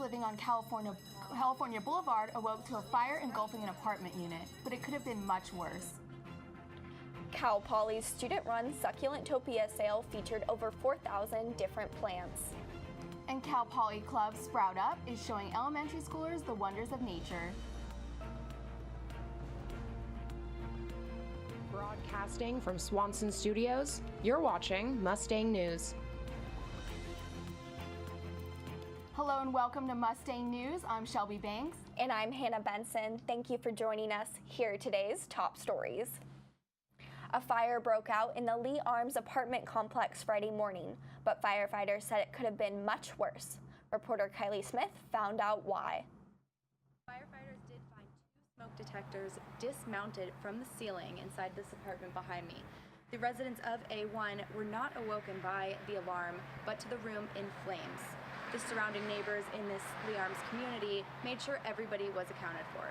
living on California Boulevard awoke to a fire engulfing an apartment unit, but it could have been much worse. Cal Poly's student-run Succulentopia sale featured over 4,000 different plants. And Cal Poly Club Sprout Up is showing elementary schoolers the wonders of nature. Broadcasting from Swanson Studios, you're watching Mustang News. Hello and welcome to Mustang News. I'm Shelby Banks. And I'm Hannah Benson. Thank you for joining us. Here are today's top stories. A fire broke out in the Lee Arms apartment complex Friday morning, but firefighters said it could have been much worse. Reporter Kylie Smith found out why. Firefighters did find 2 smoke detectors dismounted from the ceiling inside this apartment behind me. The residents of A1 were not awoken by the alarm, but to the room in flames. The surrounding neighbors in this Lee Arms community made sure everybody was accounted for.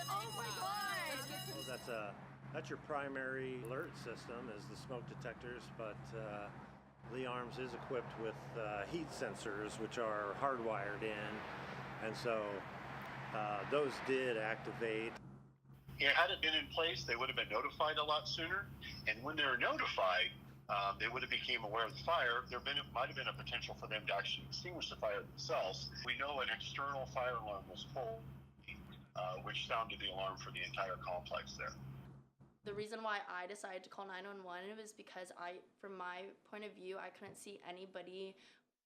Oh my God! That's your primary alert system is the smoke detectors, but Lee Arms is equipped with heat sensors, which are hardwired in, and so those did activate. Had it been in place, they would have been notified a lot sooner, and when they were notified, they would have became aware of the fire. Might have been a potential for them to actually extinguish the fire themselves. We know an external fire alarm was pulled, which sounded the alarm for the entire complex there. The reason why I decided to call 911 was because from my point of view, I couldn't see anybody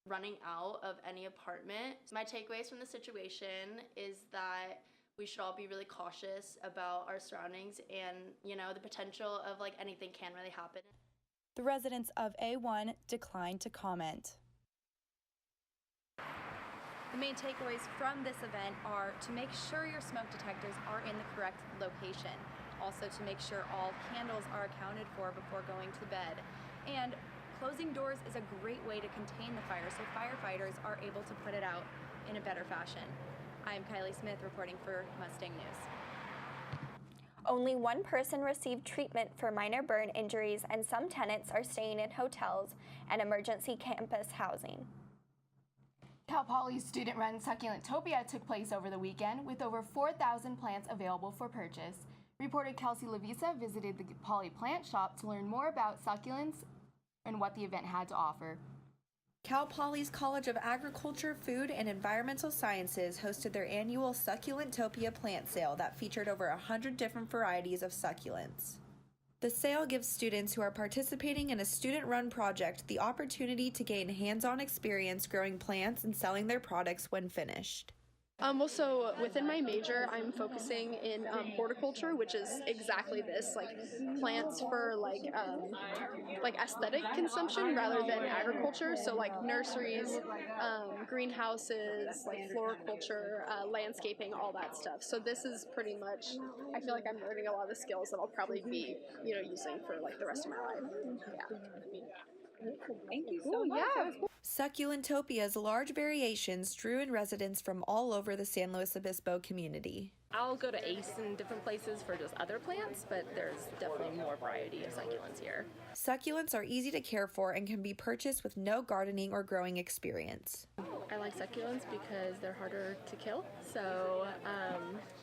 running out of any apartment. My takeaways from the situation is that we should all be really cautious about our surroundings and, the potential of anything can really happen. The residents of A1 declined to comment. The main takeaways from this event are to make sure your smoke detectors are in the correct location. Also to make sure all candles are accounted for before going to bed. And closing doors is a great way to contain the fire so firefighters are able to put it out in a better fashion. I'm Kylie Smith reporting for Mustang News. Only one person received treatment for minor burn injuries, and some tenants are staying in hotels and emergency campus housing. Cal Poly's student-run Succulentopia took place over the weekend with over 4,000 plants available for purchase. Reporter Kelsey Lavisa visited the Poly plant shop to learn more about succulents and what the event had to offer. Cal Poly's College of Agriculture, Food, and Environmental Sciences hosted their annual Succulentopia plant sale that featured over 100 different varieties of succulents. The sale gives students who are participating in a student-run project the opportunity to gain hands-on experience growing plants and selling their products when finished. So within my major, I'm focusing in horticulture, which is exactly this, plants for aesthetic consumption rather than agriculture. So nurseries, greenhouses, floriculture, landscaping, all that stuff. So this is pretty much, I feel like I'm learning a lot of the skills that I'll probably be, using for the rest of my life. Yeah. Thank you so much. Yeah. Succulentopia's large variations drew in residents from all over the San Luis Obispo community. I'll go to Ace in different places for just other plants, but there's definitely more variety of succulents here. Succulents are easy to care for and can be purchased with no gardening or growing experience. I like succulents because they're harder to kill, so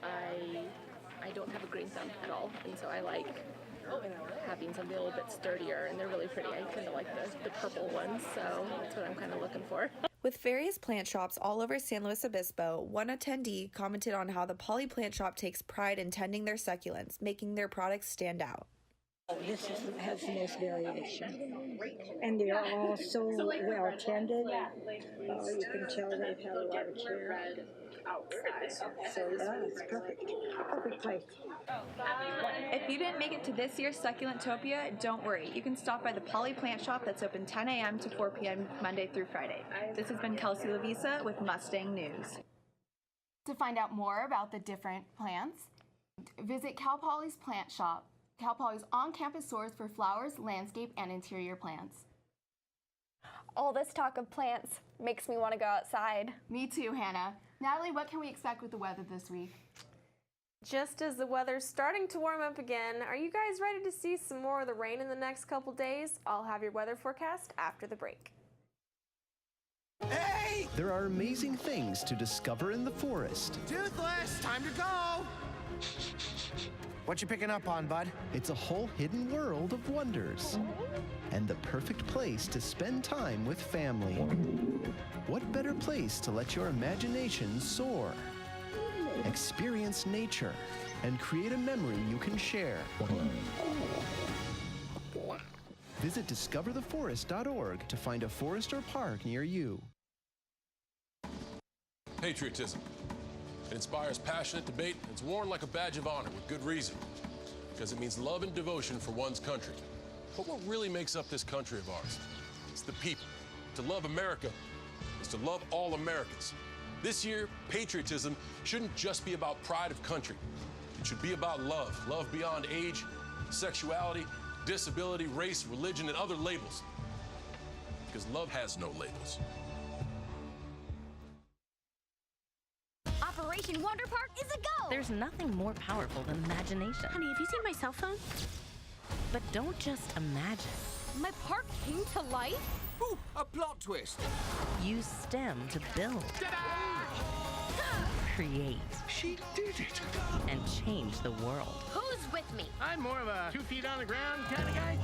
I don't have a green thumb at all, and so I like having something a little bit sturdier, and they're really pretty. I kind of like the purple ones, so that's what I'm kind of looking for. With various plant shops all over San Luis Obispo, one attendee commented on how the Poly Plant Shop takes pride in tending their succulents, making their products stand out. This has the most variation, and they're all so well tended. You can tell they've had a lot of care. So yeah, it's perfect. Perfect place. If you didn't make it to this year's Succulentopia, don't worry. You can stop by the Poly Plant Shop that's open 10 a.m. to 4 p.m. Monday through Friday. This has been Kelsey Lavisa with Mustang News. To find out more about the different plants, visit Cal Poly's plant shop. Cal Poly's on-campus source for flowers, landscape, and interior plants. All this talk of plants makes me want to go outside. Me too, Hannah. Natalie, what can we expect with the weather this week? Just as the weather's starting to warm up again, are you guys ready to see some more of the rain in the next couple days? I'll have your weather forecast after the break. Hey! Hey! There are amazing things to discover in the forest. Toothless! Time to go! What you picking up on, bud? It's a whole hidden world of wonders. And the perfect place to spend time with family. What better place to let your imagination soar? Experience nature and create a memory you can share. Visit discovertheforest.org to find a forest or park near you. Patriotism. It inspires passionate debate and it's worn like a badge of honor with good reason. Because it means love and devotion for one's country. But what really makes up this country of ours? It's the people. To love America is to love all Americans. This year, patriotism shouldn't just be about pride of country. It should be about love. Love beyond age, sexuality, disability, race, religion, and other labels. Because love has no labels. Operation Wonder Park is a go! There's nothing more powerful than imagination. Honey, have you seen my cell phone? But don't just imagine. My park came to life? Ooh, a plot twist! Use STEM to build, create, She did it! and change the world. Who's with me? I'm more of a 2 feet on the ground kind of guy.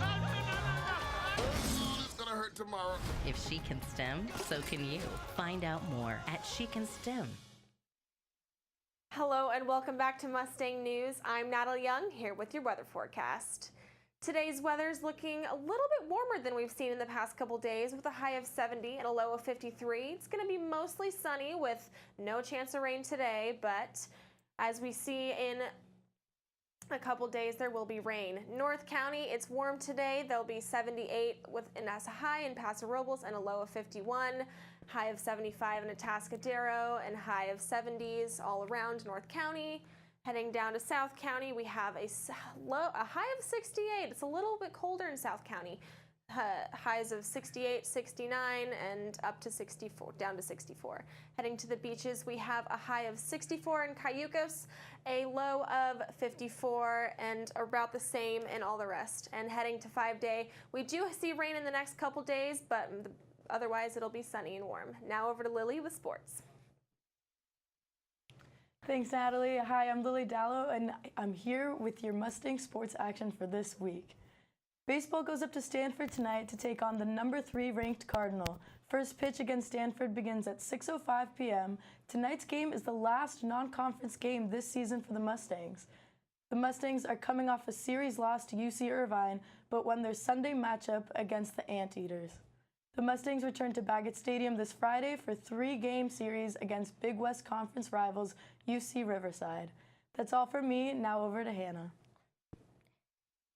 It's gonna hurt tomorrow. If she can STEM, so can you. Find out more at She Can STEM. Hello and welcome back to Mustang News. I'm Natalie Young here with your weather forecast. Today's weather's looking a little bit warmer than we've seen in the past couple days with a high of 70 and a low of 53. It's going to be mostly sunny with no chance of rain today, but as we see in a couple days there will be rain. North County, it's warm today. There'll be 78 with as a high in Paso Robles and a low of 51. High of 75 in Atascadero and high of 70s all around North County. Heading down to South County, we have a high of 68. It's a little bit colder in South County. Highs of 68, 69, and up to 64, down to 64. Heading to the beaches, we have a high of 64 in Cayucos, a low of 54, and about the same in all the rest. And heading to 5-day, we do see rain in the next couple days, but otherwise it'll be sunny and warm. Now over to Lily with sports. Thanks, Natalie. Hi, I'm Lily Dallow, and I'm here with your Mustang sports action for this week. Baseball goes up to Stanford tonight to take on the number 3 ranked Cardinal. First pitch against Stanford begins at 6:05 p.m. Tonight's game is the last non-conference game this season for the Mustangs. The Mustangs are coming off a series loss to UC Irvine, but won their Sunday matchup against the Anteaters. The Mustangs return to Baggett Stadium this Friday for 3-game series against Big West Conference rivals UC Riverside. That's all from me. Now over to Hannah.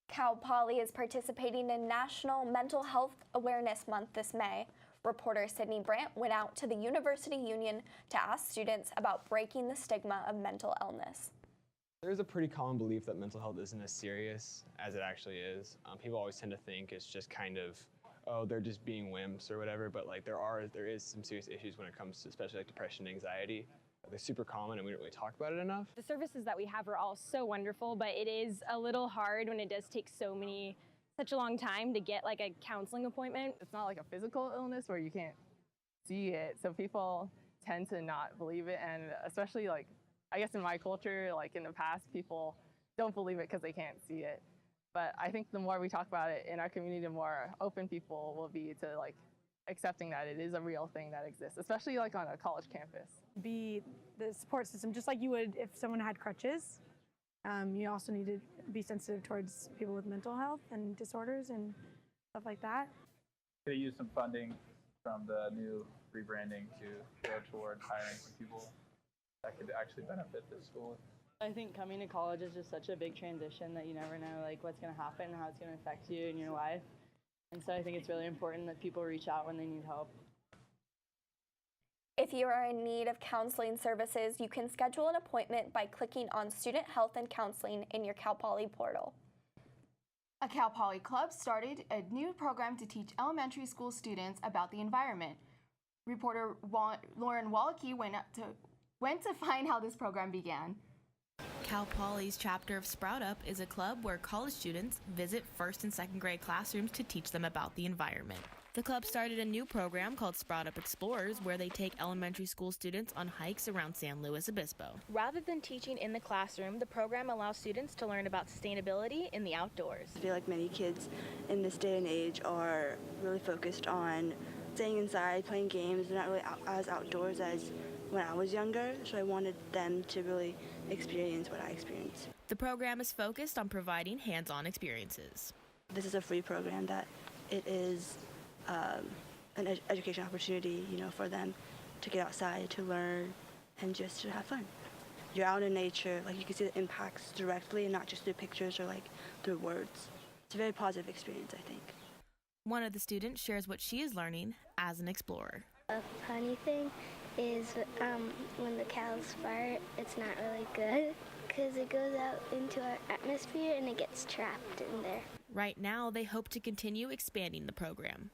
Cal Poly is participating in National Mental Health Awareness Month this May. Reporter Sydney Brandt went out to the University Union to ask students about breaking the stigma of mental illness. There's a pretty common belief that mental health isn't as serious as it actually is. People always tend to think it's just kind of, oh, they're just being wimps or whatever, but like there is some serious issues when it comes to especially like depression and anxiety. They're super common and we don't really talk about it enough. The services that we have are all so wonderful, but it is a little hard when it does take such a long time to get like a counseling appointment. It's not like a physical illness where you can't see it, so people tend to not believe it, and especially like, I guess in my culture, like in the past, people don't believe it because they can't see it. But I think the more we talk about it in our community, the more open people will be to like accepting that it is a real thing that exists, especially like on a college campus. Be the support system, just like you would if someone had crutches. You also need to be sensitive towards people with mental health and disorders and stuff like that. Could use some funding from the new rebranding to go toward hiring some people that could actually benefit the school. I think coming to college is just such a big transition that you never know like what's going to happen, how it's going to affect you in your life. And so I think it's really important that people reach out when they need help. If you are in need of counseling services, you can schedule an appointment by clicking on Student Health and Counseling in your Cal Poly portal. A Cal Poly Club started a new program to teach elementary school students about the environment. Reporter Lauren Wallachy went to find how this program began. Cal Poly's chapter of Sprout Up is a club where college students visit first and second grade classrooms to teach them about the environment. The club started a new program called Sprout Up Explorers, where they take elementary school students on hikes around San Luis Obispo. Rather than teaching in the classroom, the program allows students to learn about sustainability in the outdoors. I feel like many kids in this day and age are really focused on staying inside, playing games. They're not really as outdoors as when I was younger, so I wanted them to really experience what I experienced. The program is focused on providing hands-on experiences. This is a free program that it is an education opportunity, for them to get outside, to learn, and just to have fun. You're out in nature, you can see the impacts directly and not just through pictures or through words. It's a very positive experience, I think. One of the students shares what she is learning as an explorer. A funny thing is when the cows fart, it's not really good because it goes out into our atmosphere and it gets trapped in there. Right now, they hope to continue expanding the program.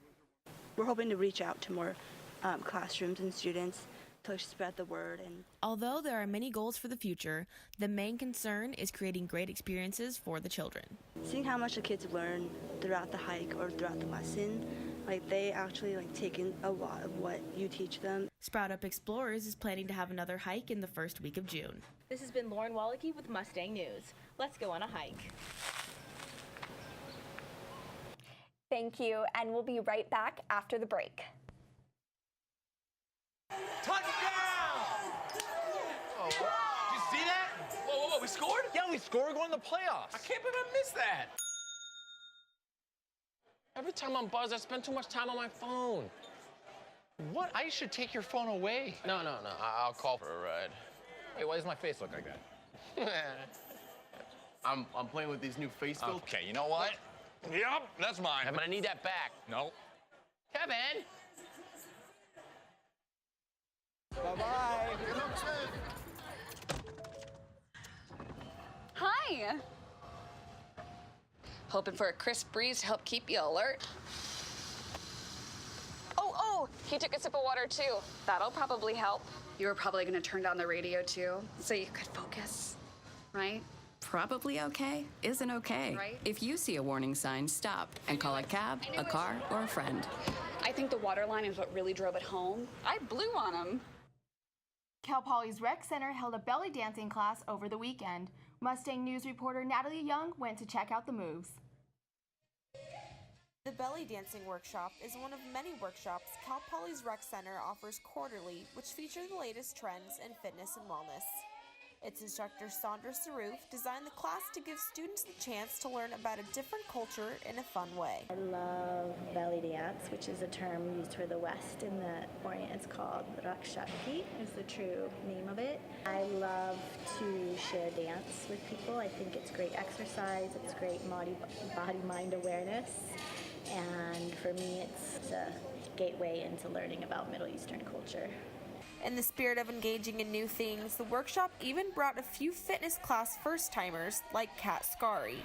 We're hoping to reach out to more classrooms and students to spread the word. Although there are many goals for the future, the main concern is creating great experiences for the children. Seeing how much the kids learn throughout the hike or throughout the lesson, they actually take in a lot of what you teach them. Sprout Up Explorers is planning to have another hike in the first week of June. This has been Lauren Walicki with Mustang News. Let's go on a hike. Thank you, and we'll be right back after the break. Touchdown! Oh, did you see that? Whoa, we scored? Yeah, we scored. We're going to the playoffs. I can't believe I missed that. Every time I'm buzzed, I spend too much time on my phone. What? I should take your phone away. No. I'll call for a ride. Wait, why does my face look like that? I'm playing with these new face filters. Okay, you know what? Yep, that's mine. But I need that back. No. Kevin! Bye-bye. Hi. Hoping for a crisp breeze to help keep you alert. Oh, he took a sip of water too. That'll probably help. You were probably gonna turn down the radio too, so you could focus, right? Probably okay isn't okay. Right? If you see a warning sign, stop and call a cab, a car, or a friend. I think the water line is what really drove it home. I blew on him. Cal Poly's Rec Center held a belly dancing class over the weekend. Mustang News reporter Natalie Young went to check out the moves. The belly dancing workshop is one of many workshops Cal Poly's Rec Center offers quarterly, which feature the latest trends in fitness and wellness. Its instructor Sandra Saroof designed the class to give students the chance to learn about a different culture in a fun way. I love belly dance, which is a term used for the West. In the Orient, it's called Rakshakti, is the true name of it. I love to share dance with people. I think it's great exercise, it's great body-mind awareness, and for me it's a gateway into learning about Middle Eastern culture. In the spirit of engaging in new things, the workshop even brought a few fitness class first-timers like Kat Scari.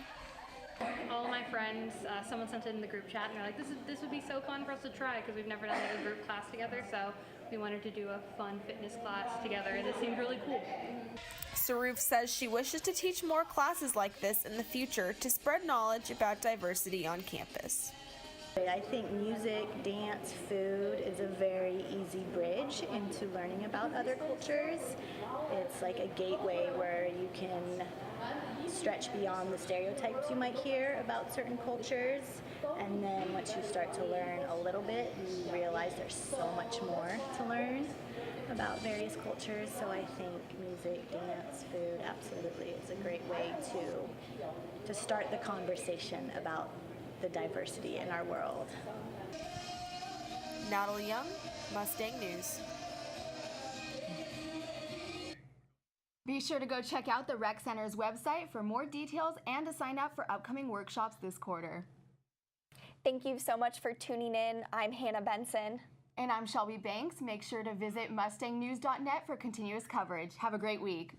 All of my friends, someone sent it in the group chat and they're like, this would be so fun for us to try because we've never done like a group class together, so we wanted to do a fun fitness class together and it seemed really cool. Saroof says she wishes to teach more classes like this in the future to spread knowledge about diversity on campus. I think music, dance, food is a very easy bridge into learning about other cultures. It's like a gateway where you can stretch beyond the stereotypes you might hear about certain cultures. And then once you start to learn a little bit, you realize there's so much more to learn about various cultures. So I think music, dance, food, absolutely, is a great way to start the conversation about the diversity in our world. Natalie Young, Mustang News. Be sure to go check out the Rec Center's website for more details and to sign up for upcoming workshops this quarter. Thank you so much for tuning in. I'm Hannah Benson. And I'm Shelby Banks. Make sure to visit mustangnews.net for continuous coverage. Have a great week.